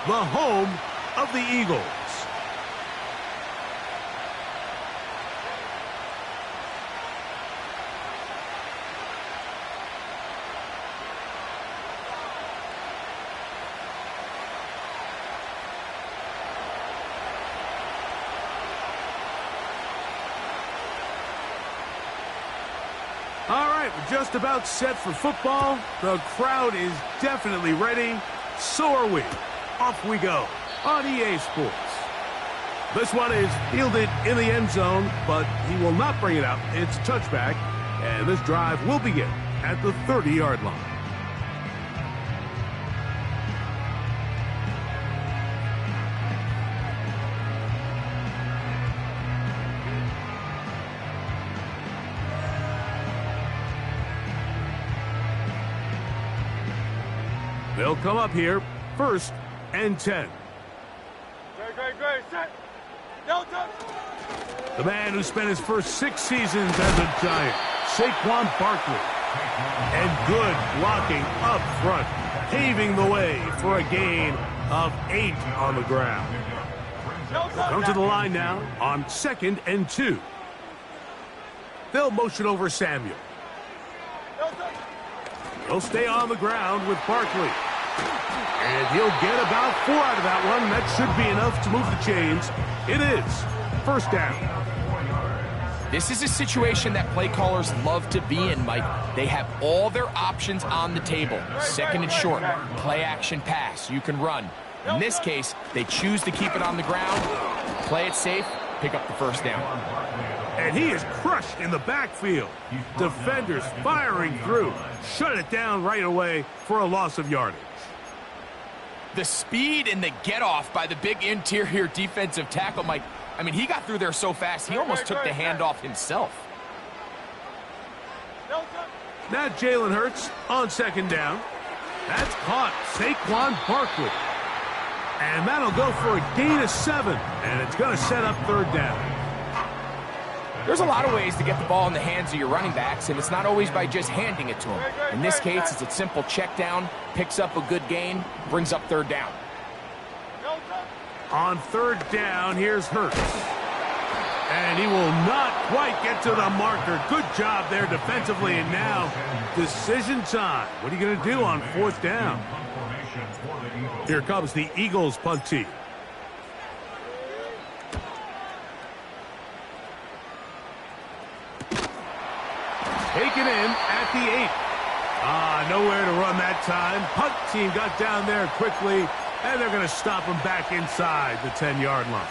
the home of the Eagles. All right, we're just about set for football. The crowd is definitely ready. So are we. Off we go on EA Sports. This one is fielded in the end zone, but he will not bring it out. It's a touchback, and this drive will begin at the 30-yard line. They'll come up here, 1st and 10. Great. Set. No touch. The man who spent his first 6 seasons as a Giant, Saquon Barkley. And good blocking up front, paving the way for a gain of 8 on the ground. Come to the line now on 2nd and 2. They'll motion over Samuel. He'll stay on the ground with Barkley. And he'll get about 4 out of that one. That should be enough to move the chains. It is 1st down. This is a situation that play callers love to be in, Mike. They have all their options on the table. 2nd and short, play action pass. You can run. In this case, they choose to keep it on the ground, play it safe, pick up the 1st down. And he is crushed in the backfield. Defenders firing through. Shut it down right away for a loss of yardage. The speed and the get-off by the big interior defensive tackle, Mike. I mean, he got through there so fast, he almost took the handoff himself. Now Jalen Hurts on 2nd down. That's caught Saquon Barkley. And that'll go for a gain of 7. And it's going to set up 3rd down. There's a lot of ways to get the ball in the hands of your running backs, and it's not always by just handing it to them. In this case, it's a simple check down, picks up a good gain, brings up 3rd down. On 3rd down, here's Hurts. And he will not quite get to the marker. Good job there defensively, and now decision time. What are you going to do on 4th down? Here comes the Eagles punt team. Taken in at the 8. Nowhere to run that time. Punt team got down there quickly, and they're going to stop him back inside the 10-yard line.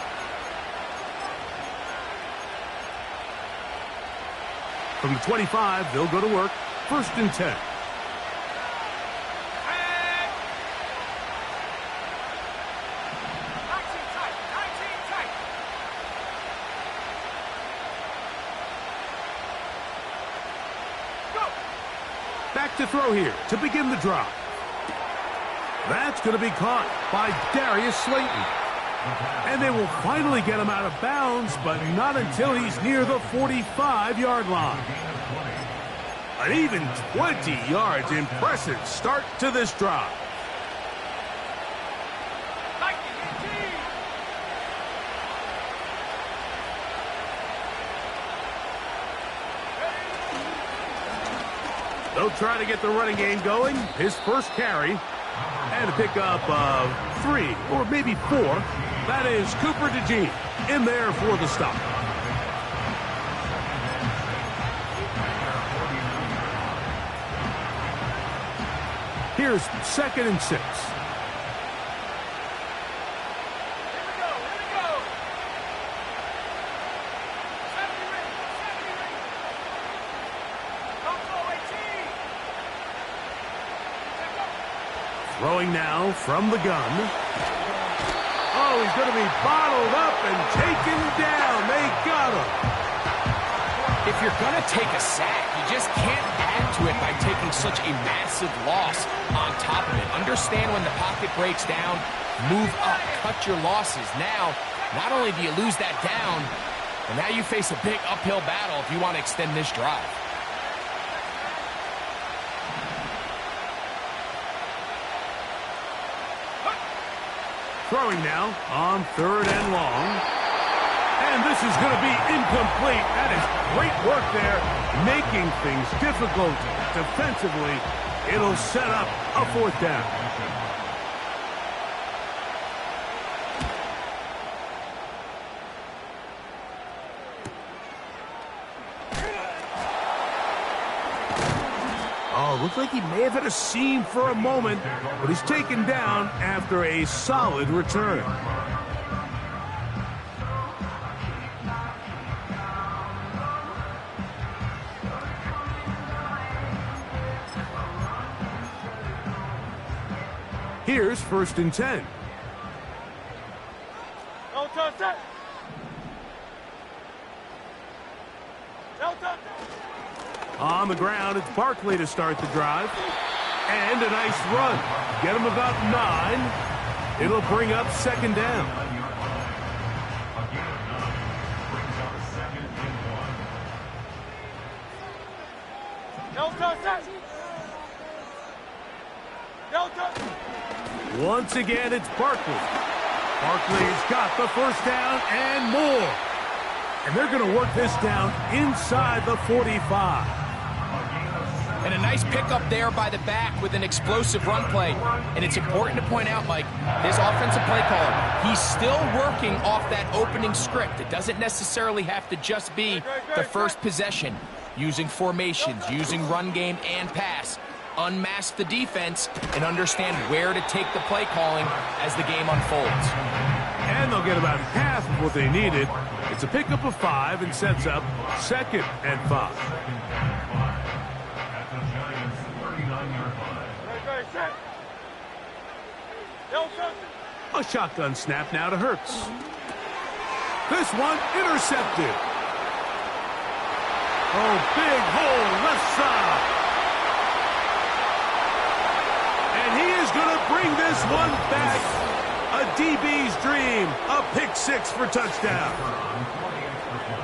From the 25, they'll go to work. 1st and 10. Back to throw here to begin the drive. That's going to be caught by Darius Slayton. And they will finally get him out of bounds, but not until he's near the 45-yard line. An even 20 yards. Impressive start to this drive. They'll try to get the running game going. His 1st carry. And a pickup of 3 or maybe 4. That is Cooper DeJean in there for the stop. Here's 2nd and 6. Throwing now from the gun. Oh, he's going to be bottled up and taken down. They got him. If you're going to take a sack, you just can't add to it by taking such a massive loss on top of it. Understand when the pocket breaks down, move up, cut your losses. Now, not only do you lose that down, but now you face a big uphill battle if you want to extend this drive. throwing now on 3rd and long. And this is going to be incomplete. That is great work there, making things difficult defensively. It'll set up a 4th down. Oh, looks like he may have had a seam for a moment, but he's taken down after a solid return. Here's 1st and 10. No touch that. No touch. On the ground, it's Barkley to start the drive. And a nice run. Get him about 9. It'll bring up 2nd down. No touch that. No touch. Once again, it's Barkley. Barkley's got the 1st down and more. And they're going to work this down inside the 45. And a nice pickup there by the back with an explosive run play. And it's important to point out, Mike, this offensive play caller, he's still working off that opening script. It doesn't necessarily have to just be the first possession. Using formations, using run game and pass. Unmask the defense and understand where to take the play calling as the game unfolds. And they'll get about half of what they needed. It's a pickup of 5 and sets up 2nd and 5. A shotgun snap now to Hurts. This one intercepted. Oh, big hole left side. And he is going to bring this one back. A DB's dream. A pick 6 for touchdown.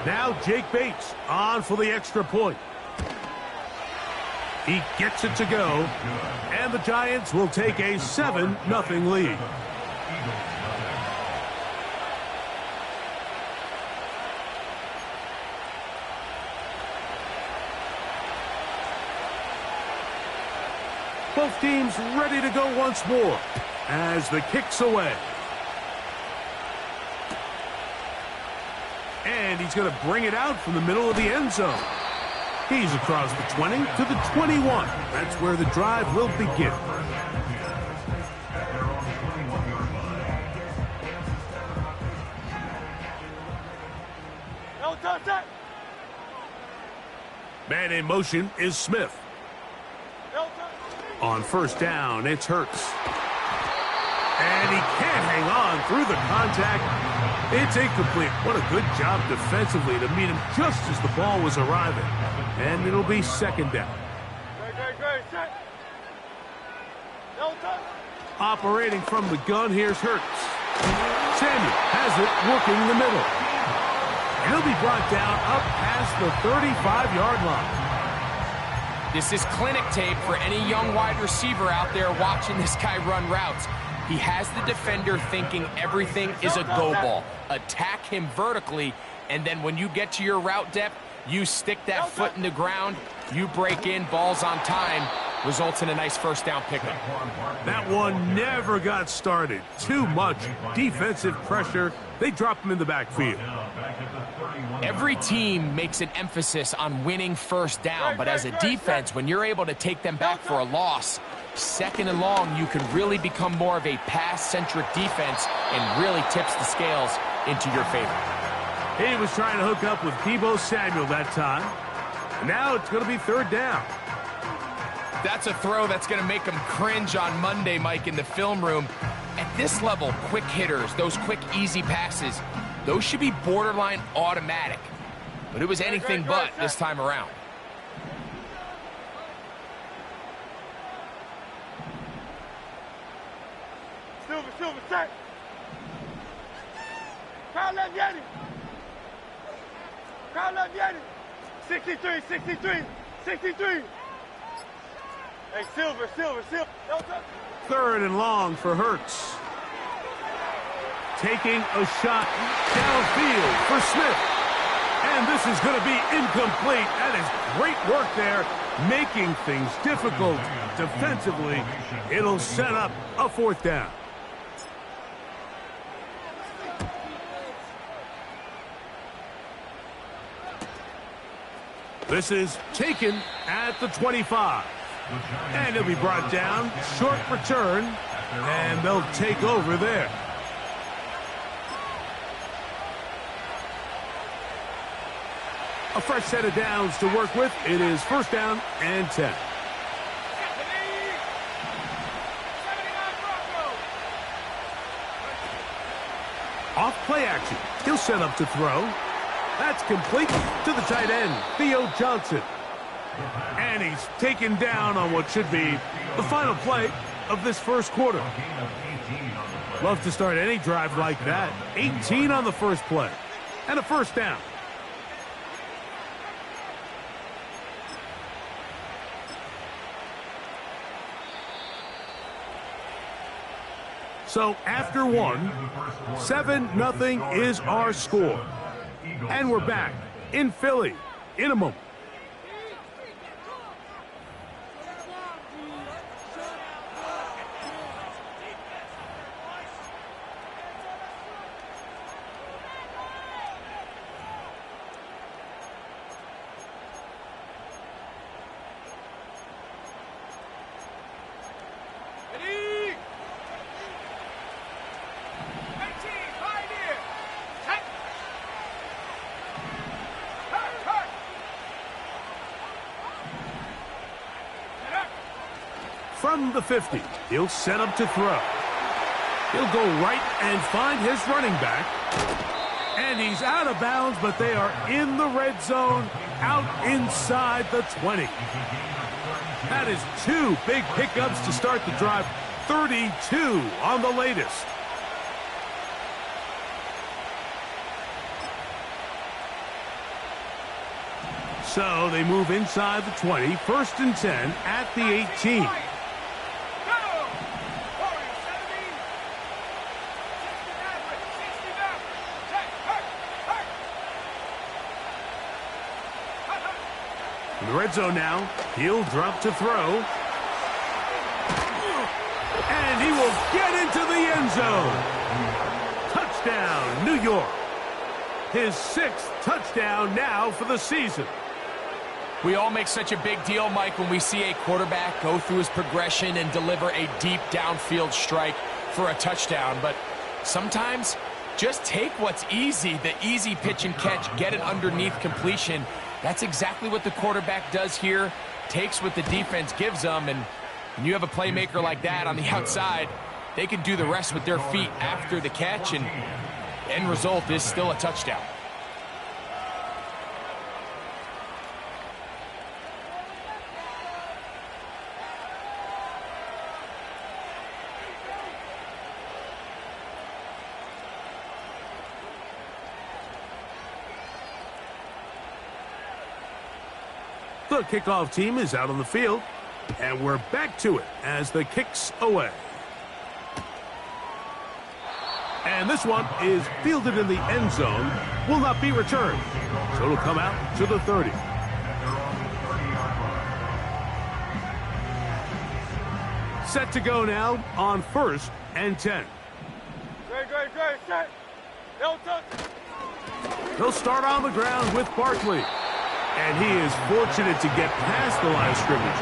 Now Jake Bates on for the extra point. He gets it to go. And the Giants will take a 7-0 lead. Both teams ready to go once more as the kick's away. And he's going to bring it out from the middle of the end zone. He's across the 20 to the 21. That's where the drive will begin. Man in motion is Smith. On 1st down, it's Hurts. And he can't hang on through the contact. It's incomplete. What a good job defensively to meet him just as the ball was arriving. And it'll be 2nd down. Operating from the gun, here's Hurts. Samuel has it working the middle. And he'll be brought down up past the 35-yard line. This is clinic tape for any young wide receiver out there watching this guy run routes. He has the defender thinking everything is a go ball. Attack him vertically, and then when you get to your route depth, you stick that foot in the ground, you break in, balls on time, results in a nice 1st down pickup. That one never got started. Too much defensive pressure. They drop him in the backfield. Every team makes an emphasis on winning 1st down, but as a defense, when you're able to take them back for a loss, 2nd and long, you can really become more of a pass-centric defense and really tips the scales into your favor. He was trying to hook up with Deebo Samuel that time. And now it's going to be 3rd down. That's a throw that's going to make him cringe on Monday, Mike, in the film room. At this level, quick hitters, those quick, easy passes, those should be borderline automatic. But it was anything but this time around. Silver, set. Crowd left Yeti. Crowd left Yeti. 63. Hey, Silver. 3rd and long for Hurts. taking a shot downfield for Smith. And this is going to be incomplete. That is great work there, making things difficult defensively. It'll set up a 4th down. This is taken at the 25. And he'll be brought down. Short return. And they'll take over there. A fresh set of downs to work with. It is 1st down and 10. Off play action. He'll set up to throw. That's complete to the tight end, Theo Johnson. And he's taken down on what should be the final play of this 1st quarter. Love to start any drive like that. 18 on the first play. And a 1st down. So after 1, 7-0 is our score. And we're back in Philly in a moment. From the 50, he'll set up to throw. He'll go right and find his running back. And he's out of bounds, but they are in the red zone, out inside the 20. That is 2 big pickups to start the drive. 32 on the latest. So they move inside the 20, 1st and 10 at the 18. In the red zone now, he'll drop to throw. And he will get into the end zone. Touchdown, New York. His 6th touchdown now for the season. We all make such a big deal, Mike, when we see a quarterback go through his progression and deliver a deep downfield strike for a touchdown. But sometimes just take what's easy, the easy pitch and catch, get it underneath completion. That's exactly what the quarterback does here, takes what the defense gives them, and when you have a playmaker like that on the outside, they can do the rest with their feet after the catch, and the end result is still a touchdown. The kickoff team is out on the field, and we're back to it as the kick's away. And this one is fielded in the end zone, will not be returned. So it'll come out to the 30. Set to go now on 1st and 10. Great, set. No touch. They'll start on the ground with Barkley. And he is fortunate to get past the line of scrimmage.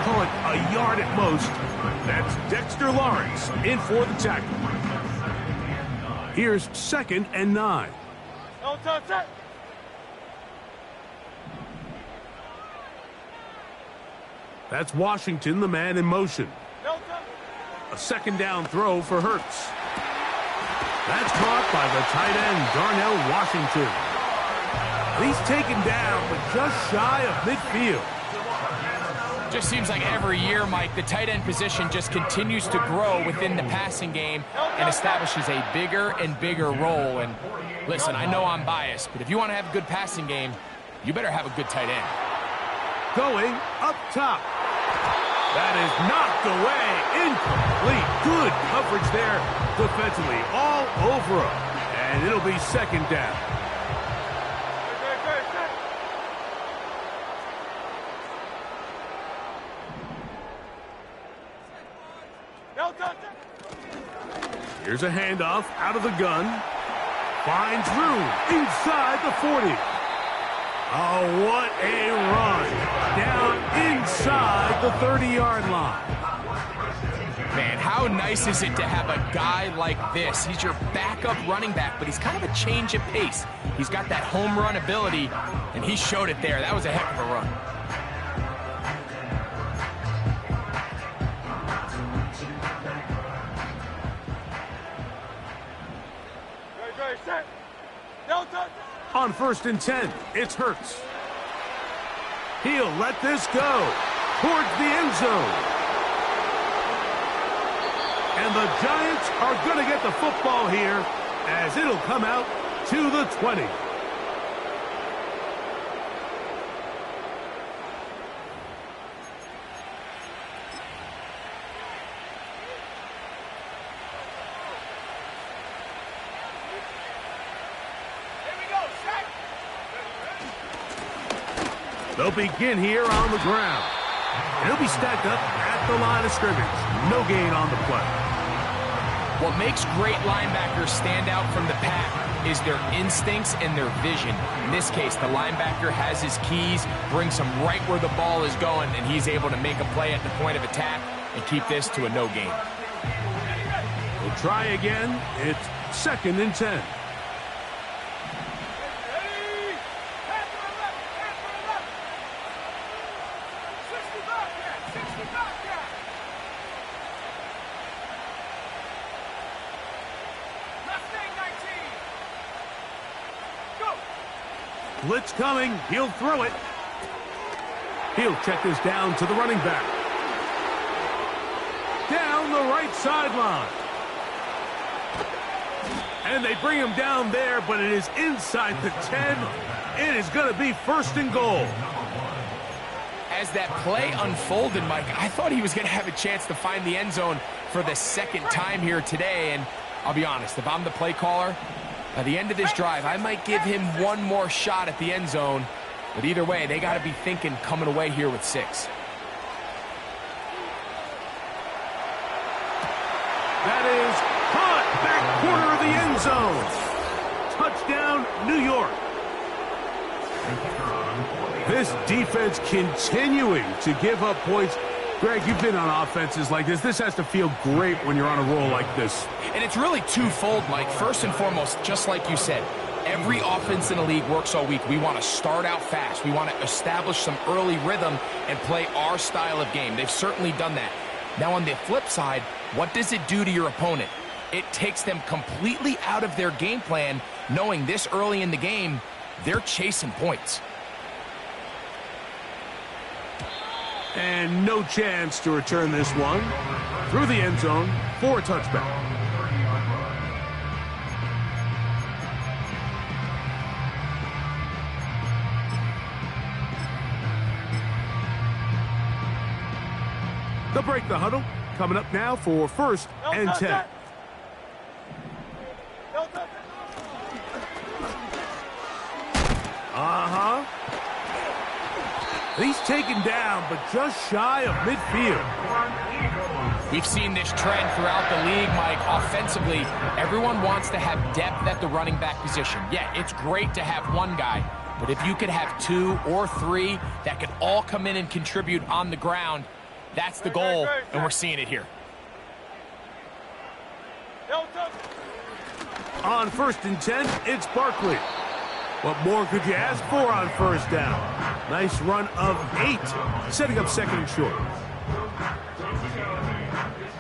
Call it a yard at most. That's Dexter Lawrence in for the tackle. Here's 2nd and 9. No touch, set. That's Washington, the man in motion. No touch. A 2nd down throw for Hurts. That's caught by the tight end, Darnell Washington. He's taken down, but just shy of midfield. Just seems like every year, Mike, the tight end position just continues to grow within the passing game and establishes a bigger and bigger role. And listen, I know I'm biased, but if you want to have a good passing game, you better have a good tight end. Going up top. That is knocked away. Incomplete. Good coverage there defensively all over him. And it'll be second down. Here's a handoff out of the gun. Finds room inside the 40. Oh, what a run. Down inside the 30-yard line. Man, how nice is it to have a guy like this? He's your backup running back, but he's kind of a change of pace. He's got that home run ability, and he showed it there. That was a heck of a run. On 1st and 10, it's Hurts. He'll let this go towards the end zone. And the Giants are going to get the football here as it'll come out to the 20. They'll begin here on the ground. He'll be stacked up at the line of scrimmage. No gain on the play. What makes great linebackers stand out from the pack is their instincts and their vision. In this case, the linebacker has his keys, brings him right where the ball is going, and he's able to make a play at the point of attack and keep this to a no gain. We'll try again. It's 2nd and 10. Blitz coming. He'll throw it. He'll check this down to the running back. Down the right sideline. And they bring him down there, but it is inside the 10. It is going to be 1st and goal. As that play unfolded, Mike, I thought he was going to have a chance to find the end zone for the second time here today. And I'll be honest, if I'm the play caller, by the end of this drive, I might give him one more shot at the end zone. But either way, they got to be thinking coming away here with 6. That is caught back corner of the end zone. Touchdown, New York. This defense continuing to give up points. Greg, you've been on offenses like this. This has to feel great when you're on a roll like this. And it's really twofold, Mike. First and foremost, just like you said, every offense in the league works all week. We want to start out fast. We want to establish some early rhythm and play our style of game. They've certainly done that. Now, on the flip side, what does it do to your opponent? It takes them completely out of their game plan, knowing this early in the game, they're chasing points. And no chance to return this one through the end zone for a touchback. They'll break the huddle. Coming up now for 1st and 10. He's taken down, but just shy of midfield. We've seen this trend throughout the league, Mike. Offensively, everyone wants to have depth at the running back position. Yeah, it's great to have one guy, but if you could have 2 or 3 that could all come in and contribute on the ground, that's the goal, and we're seeing it here. On 1st and 10, it's Barkley. What more could you ask for on 1st down? Nice run of 8, setting up 2nd and short.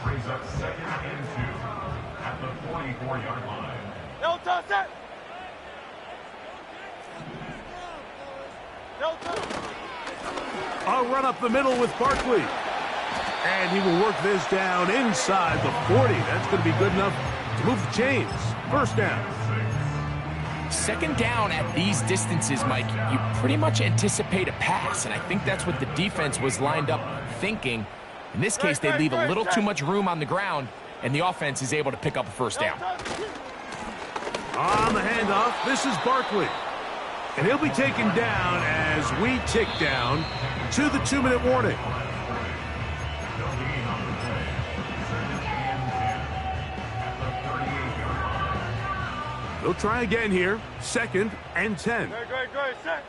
Brings up 2nd and 2 at the 44-yard line. No touch it. No touch. A run up the middle with Barkley. And he will work this down inside the 40. That's going to be good enough to move the chains. 1st down. 2nd down at these distances, Mike, you pretty much anticipate a pass, and I think that's what the defense was lined up thinking. In this case, they leave a little too much room on the ground, and the offense is able to pick up a first down. On the handoff, this is Barkley. And he'll be taken down as we tick down to the 2-minute warning. They'll try again here. 2nd and 10. Great, set.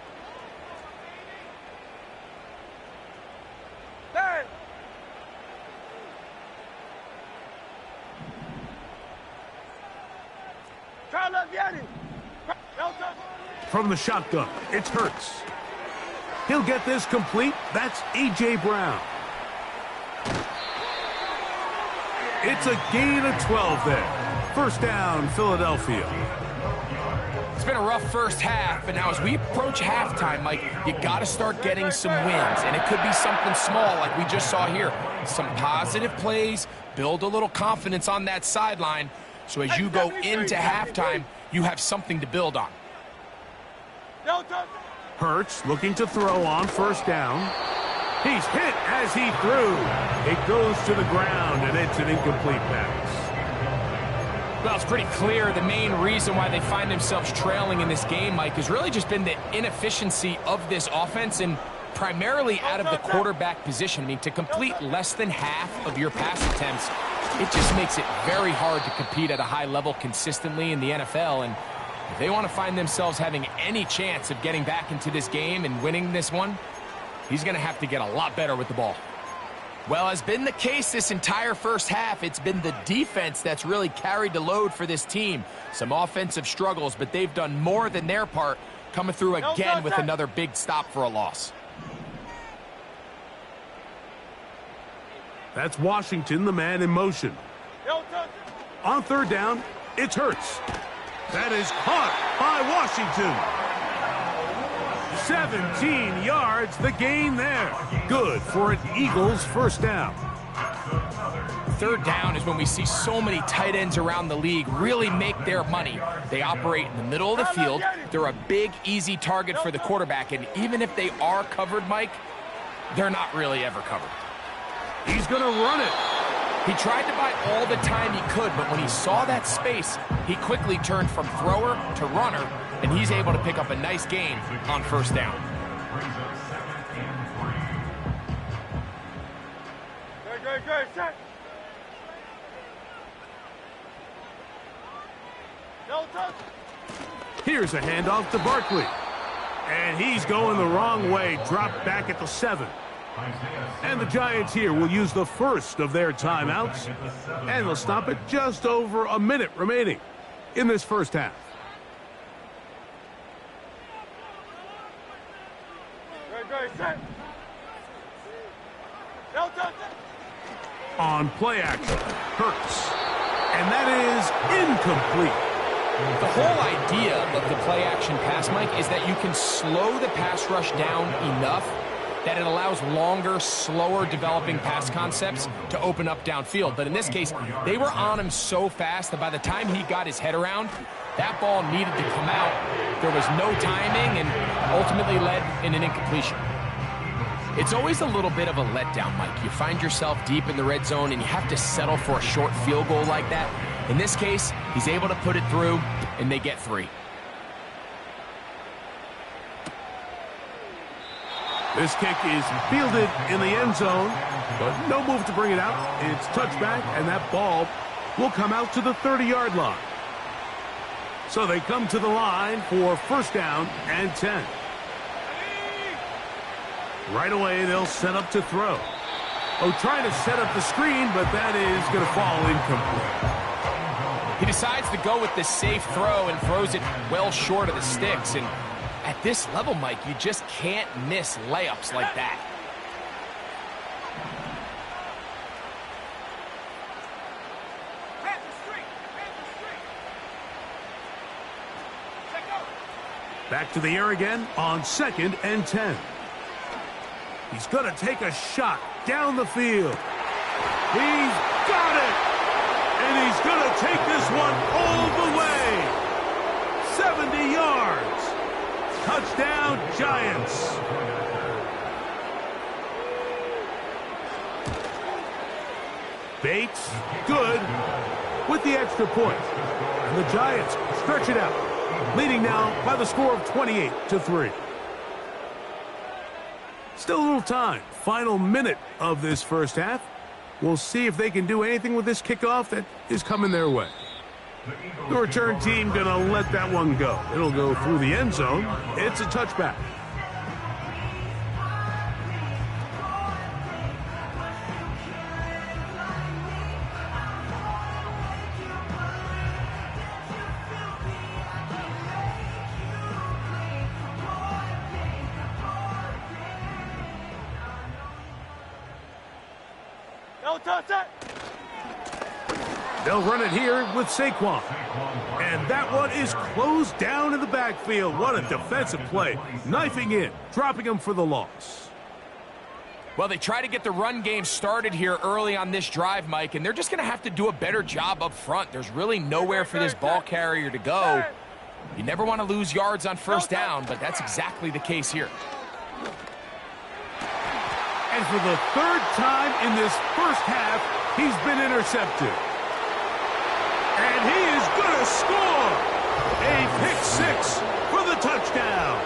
Bang! Try left, Yanni. From the shotgun, it's Hurts. He'll get this complete. That's A.J. Brown. It's a gain of 12 there. First down, Philadelphia. It's been a rough first half, but now as we approach halftime, Mike, you got to start getting some wins, and it could be something small like we just saw here. Some positive plays, build a little confidence on that sideline, so as you go into halftime, you have something to build on. Hurts looking to throw on first down. He's hit as he threw. It goes to the ground, and it's an incomplete pass. Well, it's pretty clear the main reason why they find themselves trailing in this game, Mike, has really just been the inefficiency of this offense and primarily out of the quarterback position. I mean, to complete less than half of your pass attempts, it just makes it very hard to compete at a high level consistently in the NFL. And if they want to find themselves having any chance of getting back into this game and winning this one, he's going to have to get a lot better with the ball. Well, as been the case this entire first half, it's been the defense that's really carried the load for this team. Some offensive struggles, but they've done more than their part, coming through again with another big stop for a loss. That's Washington, the man in motion. On third down, it's Hurts. That is caught by Washington. 17 yards, the gain there. Good for an Eagles first down. Third down is when we see so many tight ends around the league really make their money. They operate in the middle of the field. They're a big, easy target for the quarterback, and even if they are covered, Mike, they're not really ever covered. He's going to run it. He tried to buy all the time he could, but when he saw that space, he quickly turned from thrower to runner, and he's able to pick up a nice gain on first down. Great, set. No touch. Here's a handoff to Barkley. And he's going the wrong way, dropped back at the 7. And the Giants here will use the first of their timeouts, and they'll stop it just over a minute remaining in this first half. Great, set. No touch. On play action, Hurts. And that is incomplete. The whole idea of the play action pass, Mike, is that you can slow the pass rush down enough that it allows longer, slower developing pass concepts to open up downfield. But in this case, they were on him so fast that by the time he got his head around, that ball needed to come out. There was no timing and ultimately led in an incompletion. It's always a little bit of a letdown, Mike. You find yourself deep in the red zone and you have to settle for a short field goal like that. In this case, he's able to put it through, and they get 3. This kick is fielded in the end zone, but no move to bring it out. It's touchback, and that ball will come out to the 30-yard line. So they come to the line for first down and 10. Right away, they'll set up to throw. Oh, trying to set up the screen, but that is going to fall incomplete. He decides to go with the safe throw and throws it well short of the sticks. And at this level, Mike, you just can't miss layups like that. Back to the air again on 2nd and 10. He's going to take a shot down the field. He's got it! And he's going to take this one all the way. 70 yards. Touchdown, Giants. Bates, good, with the extra point. And the Giants stretch it out, leading now by the score of 28-3. Still a little time. Final minute of this first half. We'll see if they can do anything with this kickoff that is coming their way. The return team going to let that one go. It'll go through the end zone. It's a touchback. No touch it. They'll run it here with Saquon. And that one is closed down in the backfield. What a defensive play. Knifing in, dropping him for the loss. Well, they try to get the run game started here early on this drive, Mike, and they're just going to have to do a better job up front. There's really nowhere for this ball carrier to go. You never want to lose yards on first down, but that's exactly the case here. And for the third time in this first half, he's been intercepted. And he is going to score a pick-6 for the touchdown.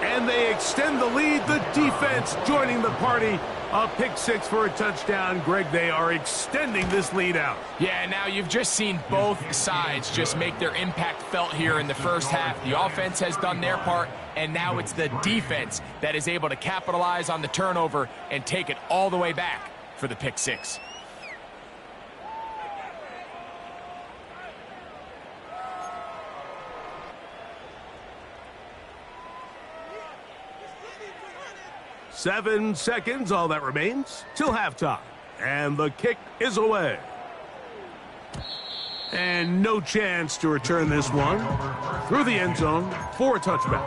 And they extend the lead. The defense joining the party. A pick-6 for a touchdown. Greg, they are extending this lead out. Yeah, now you've just seen both sides just make their impact felt here in the first half. The offense has done their part, and now it's the defense that is able to capitalize on the turnover and take it all the way back for the pick-6. Seven seconds, all that remains, till halftime. And the kick is away. And no chance to return this one through the end zone for a touchback.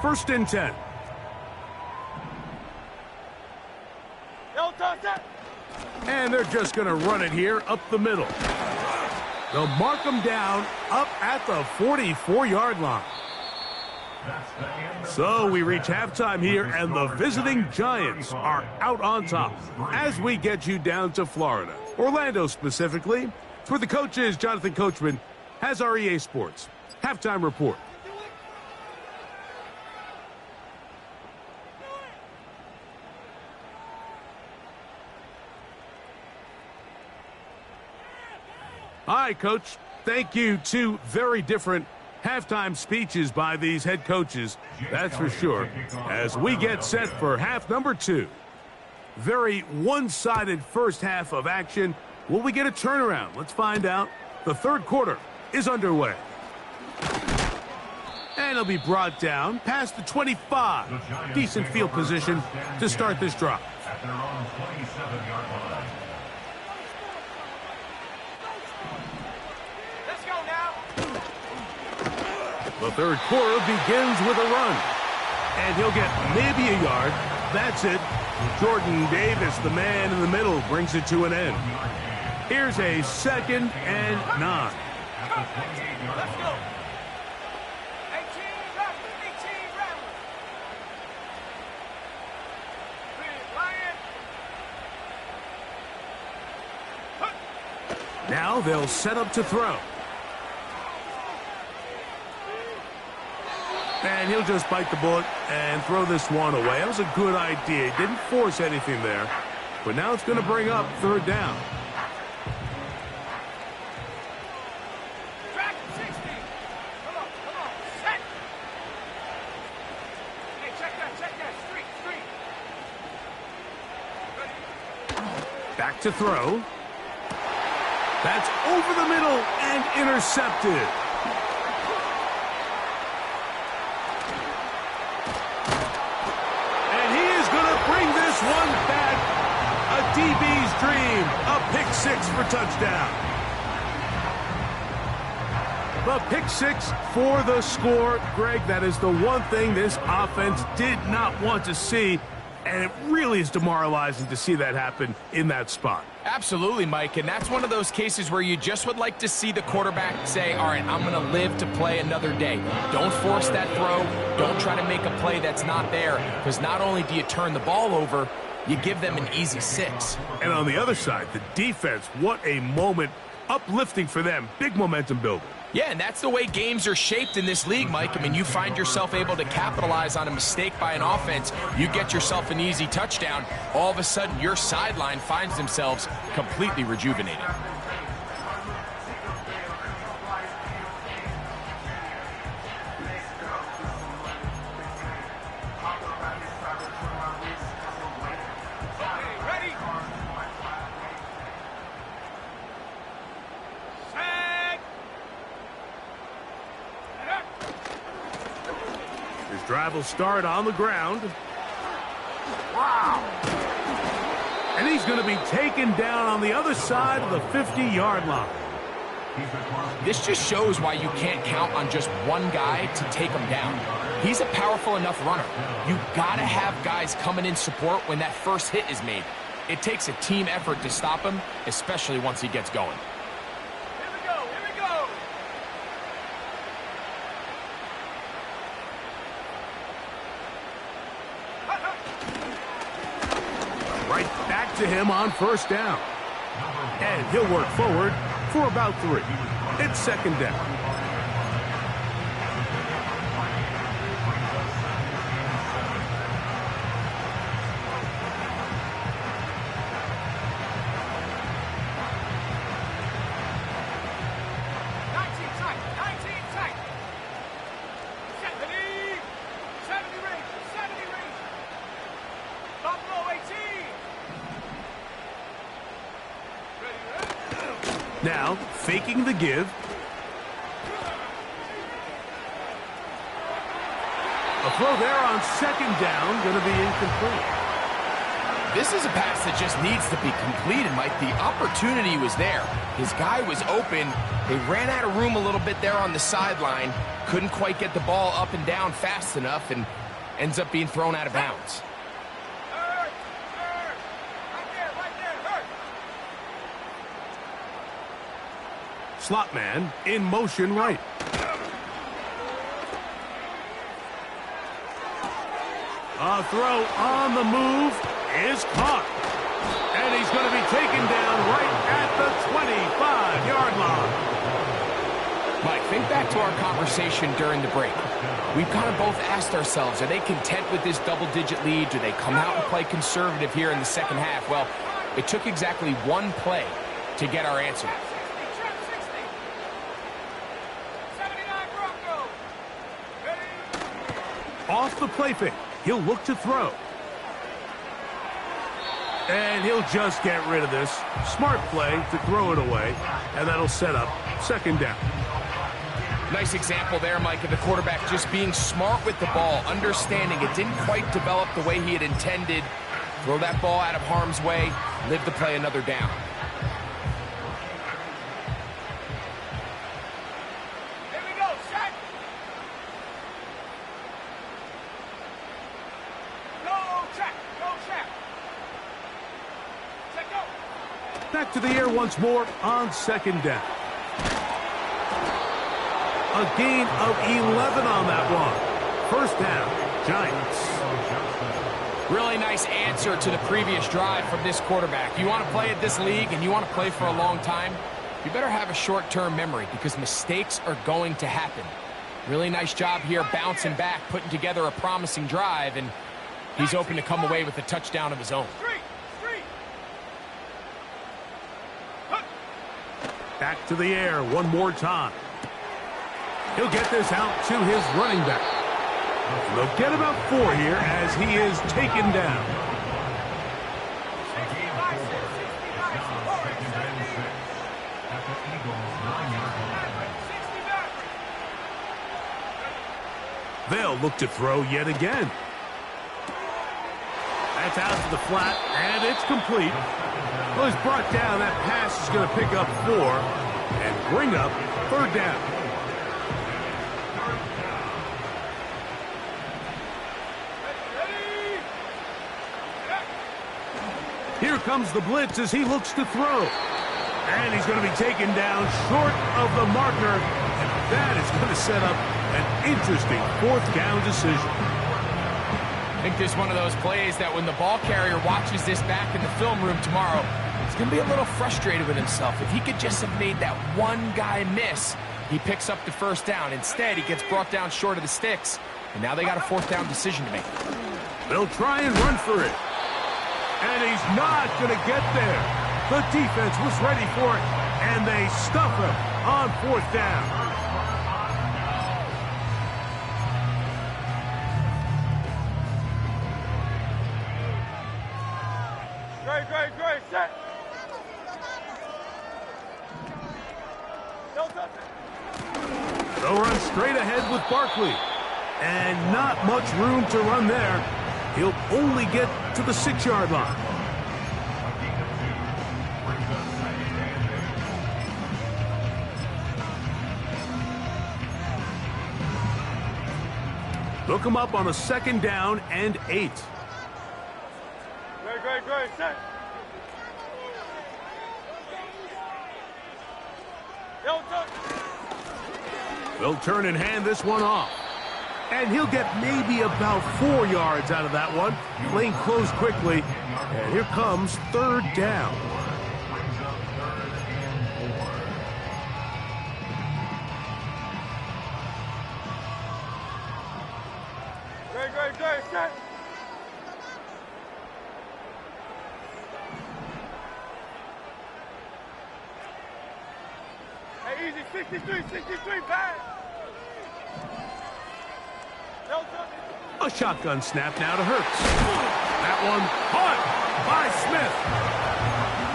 First and 10. No touch it. And they're just going to run it here up the middle. They'll mark them down up at the 44-yard line. So we reach halftime here, and the visiting Giants are out on top as we get you down to Florida. Orlando specifically. For the coaches, Jonathan Coachman has our EA Sports halftime report. Hi, Coach. Thank you. Two very different halftime speeches by these head coaches, that's for sure, as we get set for half number 2. Very one-sided first half of action. Will we get a turnaround? Let's find out. The third quarter is underway. And it'll be brought down past the 25. Decent field position to start this drive. At their own 27-yard line. The third quarter begins with a run. And he'll get maybe a yard. That's it. Jordan Davis, the man in the middle, brings it to an end. Here's a 2nd and 9. Let's go. 18 Rebels. Now they'll set up to throw. And he'll just bite the bullet and throw this one away. That was a good idea. He didn't force anything there. But now it's going to bring up third down. Track 60. Come on. Set. Hey, check that. Street. Back to throw. That's over the middle and intercepted. Bring this one back. A DB's dream. A pick-6 for touchdown. The pick-6 for the score. Greg, that is the one thing this offense did not want to see. And it really is demoralizing to see that happen in that spot. Absolutely, Mike, and that's one of those cases where you just would like to see the quarterback say, all right, I'm going to live to play another day. Don't force that throw. Don't try to make a play that's not there, because not only do you turn the ball over, you give them an easy 6. And on the other side, the defense, what a moment. Uplifting for them. Big momentum builder. Yeah, and that's the way games are shaped in this league, Mike. I mean, you find yourself able to capitalize on a mistake by an offense. You get yourself an easy touchdown. All of a sudden, your sideline finds themselves completely rejuvenated. Drive will start on the ground. Wow. And he's going to be taken down on the other side of the 50-yard line. This just shows why you can't count on just one guy to take him down. He's a powerful enough runner. You got to have guys coming in support when that first hit is made. It takes a team effort to stop him, especially once he gets going. To him on first down. And he'll work forward for about 3. It's second down. Now, faking the give. A throw there on second down, going to be incomplete. This is a pass that just needs to be completed, Mike. The opportunity was there. His guy was open. They ran out of room a little bit there on the sideline. Couldn't quite get the ball up and down fast enough and ends up being thrown out of bounds. Slot man in motion right. A throw on the move is caught. And he's going to be taken down right at the 25-yard line. Mike, think back to our conversation during the break. We've kind of both asked ourselves, are they content with this double-digit lead? Do they come out and play conservative here in the second half? Well, it took exactly one play to get our answer. Off the play fake, he'll look to throw. And he'll just get rid of this. Smart play to throw it away, and that'll set up second down. Nice example there, Mike, of the quarterback just being smart with the ball, understanding it didn't quite develop the way he had intended. Throw that ball out of harm's way, live to play another down. Back to the air once more on second down. A gain of 11 on that one. First down, Giants. Really nice answer to the previous drive from this quarterback. You want to play at this league and you want to play for a long time, you better have a short-term memory because mistakes are going to happen. Really nice job here bouncing back, putting together a promising drive, and he's open to come away with a touchdown of his own. Back to the air one more time. He'll get this out to his running back. They'll get about 4 here as he is taken down. They'll look to throw yet again. That's out to the flat, and it's complete. Well, he's brought down. That pass is going to pick up 4 and bring up third down. comes the blitz as he looks to throw. And he's going to be taken down short of the marker. And that is going to set up an interesting fourth down decision. I think this is one of those plays that when the ball carrier watches this back in the film room tomorrow, he's going to be a little frustrated with himself. If he could just have made that one guy miss, he picks up the first down. Instead, he gets brought down short of the sticks. And now they got a fourth down decision to make. They'll try and run for it. And he's not going to get there. The defense was ready for it, and they stuff him on fourth down. Great, set. No touch. They'll run straight ahead with Barkley. And not much room to run there. He'll only get to the 6-yard line. Look him up on a 2nd down and 8. Great, set. No touch. They'll turn and hand this one off. And he'll get maybe about 4 yards out of that one. Lane closed quickly. And here comes 3rd down. Great, set. Hey, easy, 63, pass. No touch. A shotgun snap now to Hurts. That one caught by Smith.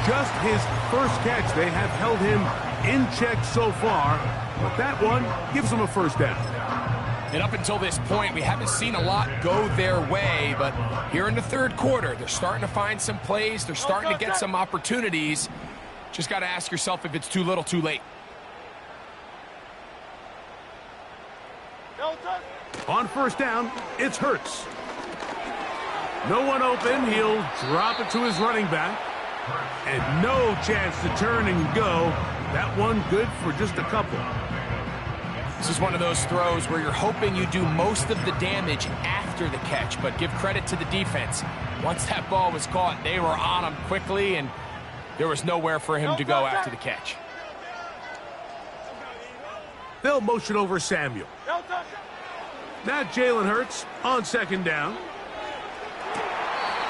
Just his first catch. They have held him in check so far, but that one gives him a first down. And up until this point, we haven't seen a lot go their way, but here in the 3rd quarter, they're starting to find some plays. They're starting to get some opportunities. Just got to ask yourself if it's too little, too late. No touch. On 1st down, it's Hurts. No one open. He'll drop it to his running back. And no chance to turn and go. That one good for just a couple. This is one of those throws where you're hoping you do most of the damage after the catch, but give credit to the defense. Once that ball was caught, they were on him quickly, and there was nowhere for him to go after the catch. They'll motion over Samuel. No touch. Now Jalen Hurts on 2nd down.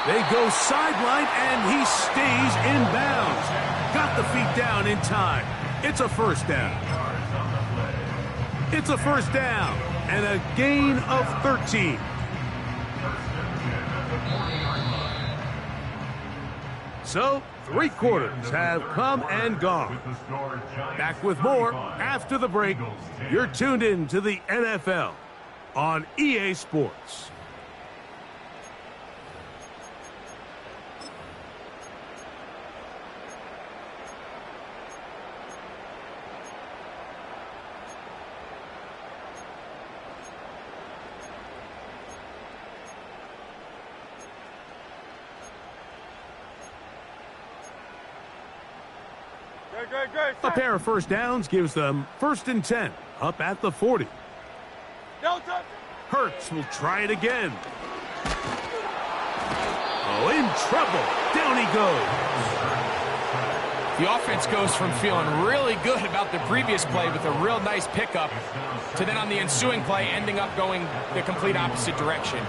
They go sideline, and he stays in bounds. Got the feet down in time. It's a first down. It's a first down and a gain of 13. So, 3 quarters have come and gone. Back with more after the break. You're tuned in to the NFL on EA Sports. Great. A pair of first downs gives them 1st and 10 up at the 40. No touch. Hurts will try it again. Oh, in trouble. Down he goes. The offense goes from feeling really good about the previous play with a real nice pickup to then on the ensuing play ending up going the complete opposite direction.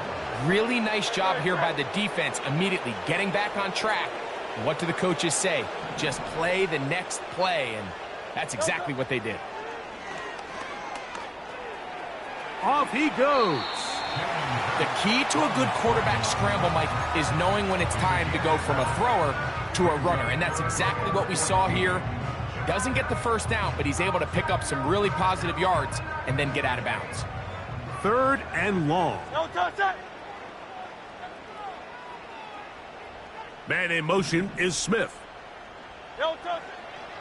Really nice job here by the defense immediately getting back on track. And what do the coaches say? Just play the next play, and that's exactly what they did. Off he goes. The key to a good quarterback scramble, Mike, is knowing when it's time to go from a thrower to a runner, and that's exactly what we saw here. Doesn't get the first down, but he's able to pick up some really positive yards and then get out of bounds. 3rd and long. No touch that. Man in motion is Smith. No touch.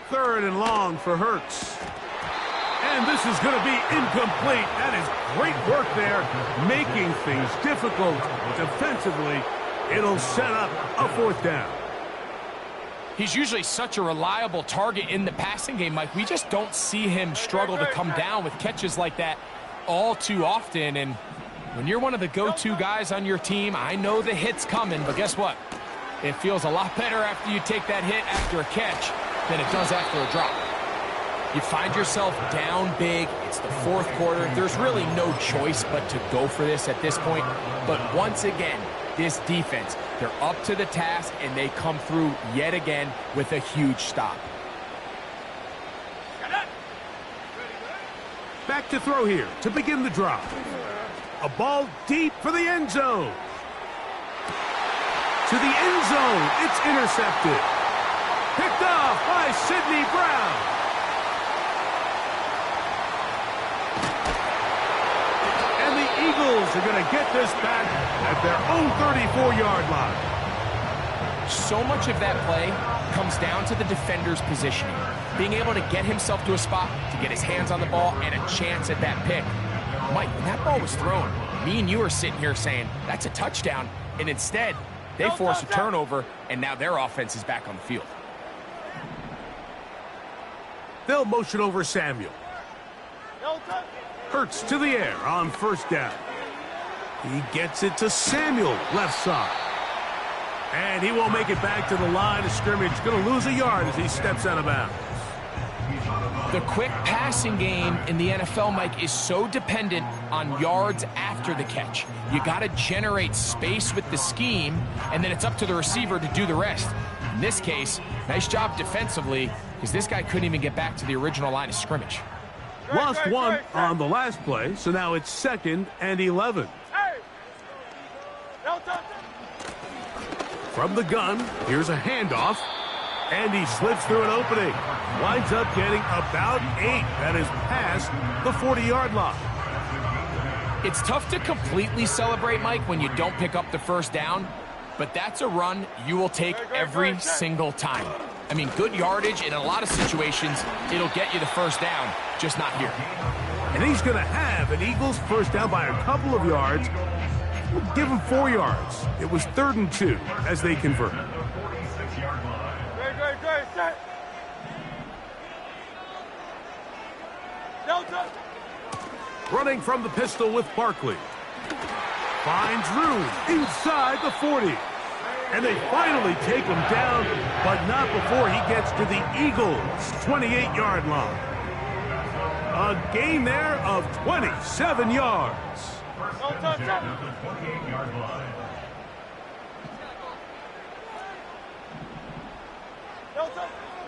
3rd and long for Hurts. And this is going to be incomplete. That is great work there, making things difficult defensively. It'll set up a 4th down. He's usually such a reliable target in the passing game, Mike. We just don't see him struggle to come down with catches like that all too often. And when you're one of the go-to guys on your team, I know the hit's coming, but guess what? It feels a lot better after you take that hit after a catch than it does after a drop. You find yourself down big. It's the fourth quarter. There's really no choice but to go for this at this point. But once again, this defense, they're up to the task, and they come through yet again with a huge stop. Back to throw here to begin the drive. A ball deep for the end zone. To the end zone, it's intercepted. Picked off by Sidney Brown. And the Eagles are going to get this back at their own 34-yard line. So much of that play comes down to the defender's positioning. Being able to get himself to a spot, to get his hands on the ball, and a chance at that pick. Mike, when that ball was thrown, me and you are sitting here saying, that's a touchdown, and instead, they force a turnover, and now their offense is back on the field. They'll motion over Samuel. Hurts to the air on first down. He gets it to Samuel, left side. And he won't make it back to the line of scrimmage. Going to lose a yard as he steps out of bounds. The quick passing game in the NFL, Mike, is so dependent on yards after the catch. You got to generate space with the scheme, and then it's up to the receiver to do the rest. In this case, nice job defensively, because this guy couldn't even get back to the original line of scrimmage. Lost one on the last play, so now it's 2nd and 11. From the gun, here's a handoff, and he slips through an opening. Winds up getting about 8. That is past the 40-yard line. It's tough to completely celebrate, Mike, when you don't pick up the first down, but that's a run you will take every single time. I mean, good yardage, in a lot of situations, it'll get you the first down, just not here. And he's going to have an Eagles first down by a couple of yards. We'll give him 4 yards. It was 3rd and 2 as they convert. Running from the pistol with Barkley. Finds room inside the 40. And they finally take him down, but not before he gets to the Eagles' 28-yard line. A gain there of 27 yards.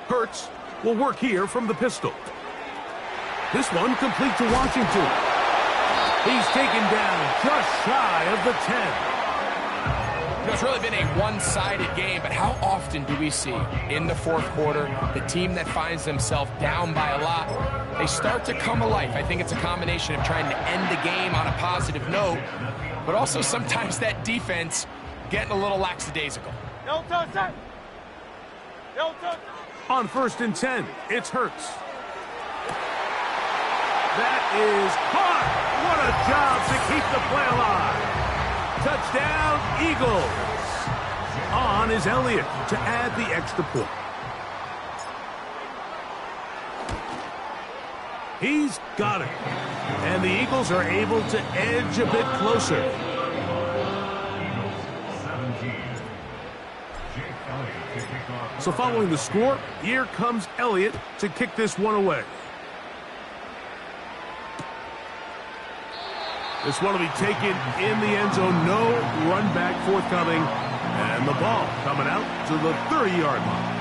Hurts will work here from the pistol. This one complete to Washington. He's taken down just shy of the 10. You know, it's really been a one-sided game, but how often do we see in the fourth quarter the team that finds themselves down by a lot, they start to come alive? I think it's a combination of trying to end the game on a positive note, but also sometimes that defense getting a little lackadaisical. On 1st and 10, it's Hurts. That is caught. What a job to keep the play alive. Touchdown, Eagles. On is Elliott to add the extra point. He's got it. And the Eagles are able to edge a bit closer. So following the score, here comes Elliott to kick this one away. This one will be taken in the end zone. No run back forthcoming. And the ball coming out to the 30-yard line.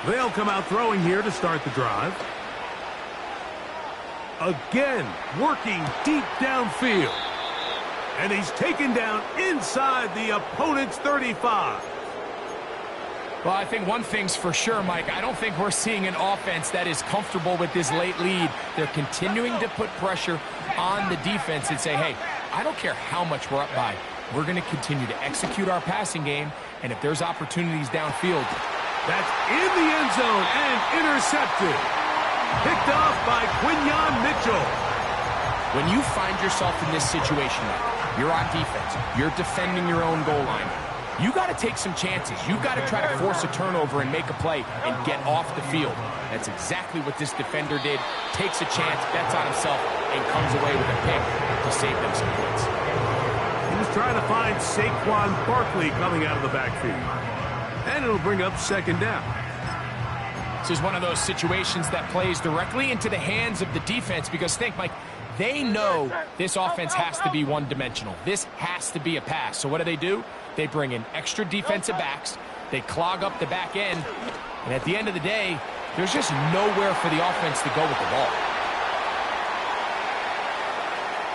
They'll come out throwing here to start the drive. Again, working deep downfield. And he's taken down inside the opponent's 35. Well, I think one thing's for sure, Mike. I don't think we're seeing an offense that is comfortable with this late lead. They're continuing to put pressure on the defense and say, hey, I don't care how much we're up by. we're going to continue to execute our passing game, and if there's opportunities downfield. That's in the end zone and intercepted. Picked off by Quinyon Mitchell. When you find yourself in this situation, you're on defense, you're defending your own goal line, you got to take some chances. You've got to try to force a turnover and make a play and get off the field. That's exactly what this defender did. Takes a chance, bets on himself, and comes away with a pick to save them some points. He was trying to find Saquon Barkley coming out of the backfield. And it'll bring up second down. This is one of those situations that plays directly into the hands of the defense because think, Mike, they know this offense has to be one-dimensional. This has to be a pass. So what do? They bring in extra defensive backs. They clog up the back end. And at the end of the day, there's just nowhere for the offense to go with the ball.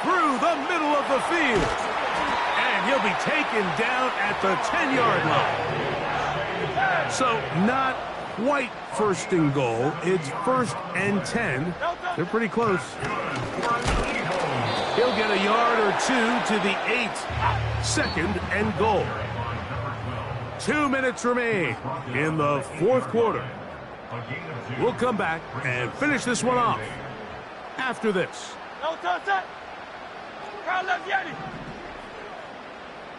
Through the middle of the field. And he'll be taken down at the 10-yard line. So not quite first and goal. It's first and 10. They're pretty close. He'll get a yard or two to the 8. Second and goal. 2 minutes remain in the fourth quarter. We'll come back and finish this one off after this. No touch that. Crowd left Yeti.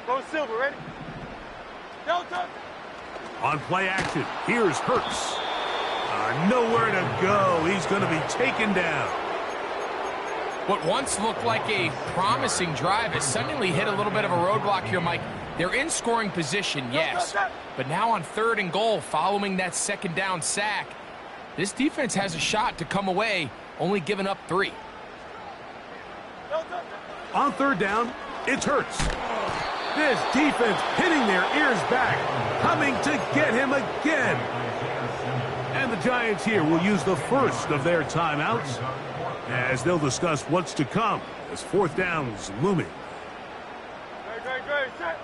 Go Silver, ready? No touch. On play action, here's Hurts. Nowhere to go. He's going to be taken down. What once looked like a promising drive has suddenly hit a little bit of a roadblock here, Mike. They're in scoring position, yes. But now on third and goal, following that second down sack, this defense has a shot to come away, only giving up 3. On third down, it's Hurts. This defense hitting their ears back, coming to get him again. And the Giants here will use the first of their timeouts as they'll discuss what's to come as fourth down's looming. Great, set.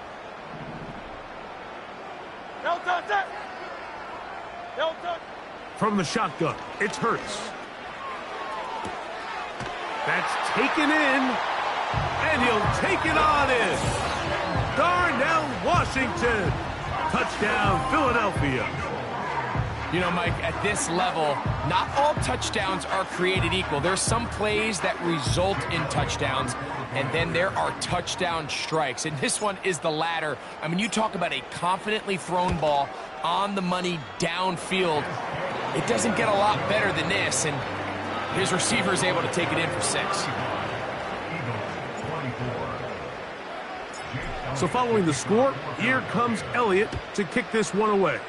No touch that. No touch. From the shotgun, it's Hurts. That's taken in, and he'll take it on in. Darnell Washington. Touchdown, Philadelphia. You know, Mike, at this level, not all touchdowns are created equal. There's some plays that result in touchdowns, and then there are touchdown strikes. And this one is the latter. I mean, you talk about a confidently thrown ball on the money downfield. It doesn't get a lot better than this, and his receiver is able to take it in for 6. So following the score, here comes Elliott to kick this one away.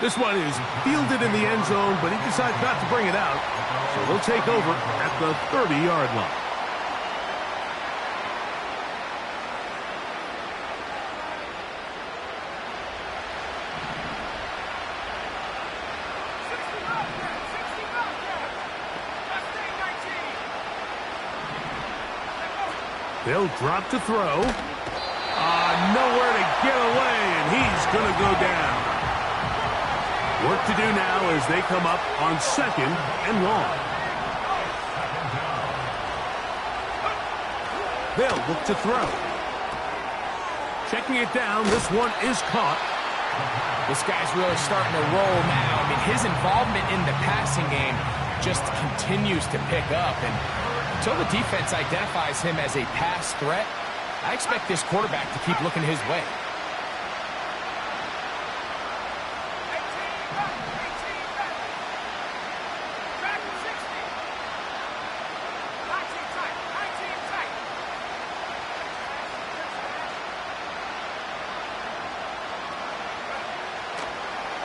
This one is fielded in the end zone, but he decides not to bring it out. So they'll take over at the 30-yard line. They'll drop to throw. Nowhere to get away, and he's going to go down. Work to do now as they come up on second and long. They'll look to throw. Checking it down, this one is caught. This guy's really starting to roll now. I mean, his involvement in the passing game just continues to pick up, and until the defense identifies him as a pass threat, I expect this quarterback to keep looking his way.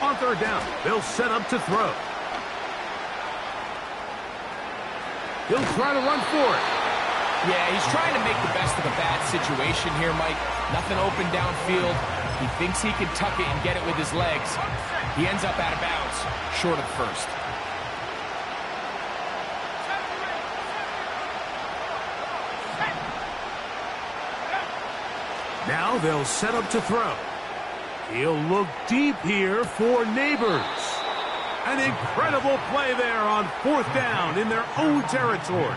On third down, they'll set up to throw. He'll try to run for it. Yeah, he's trying to make the best of a bad situation here, Mike. Nothing open downfield. He thinks he can tuck it and get it with his legs. He ends up out of bounds, short of the first. Now they'll set up to throw. He'll look deep here for Neighbors. An incredible play there on fourth down in their own territory.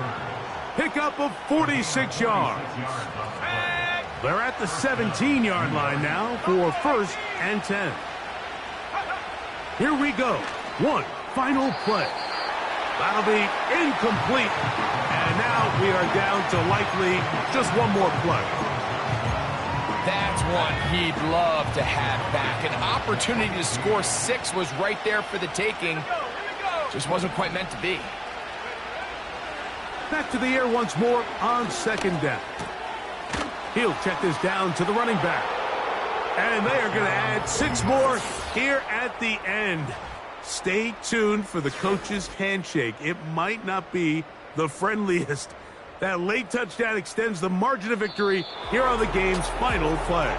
pickup of 46 yards. They're at the 17-yard line now for 1st and 10. Here we go. One final play. That'll be incomplete. And now we are down to likely just one more play. That's one he'd love to have back. An opportunity to score 6 was right there for the taking. Just wasn't quite meant to be. Back to the air once more on 2nd down. He'll check this down to the running back. And they are going to add 6 more here at the end. Stay tuned for the coach's handshake. It might not be the friendliest. That late touchdown extends the margin of victory here on the game's final play.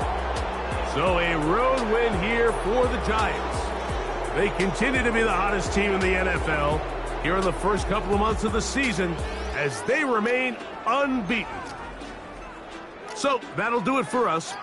So a road win here for the Giants. They continue to be the hottest team in the NFL here in the first couple of months of the season as they remain unbeaten. So that'll do it for us.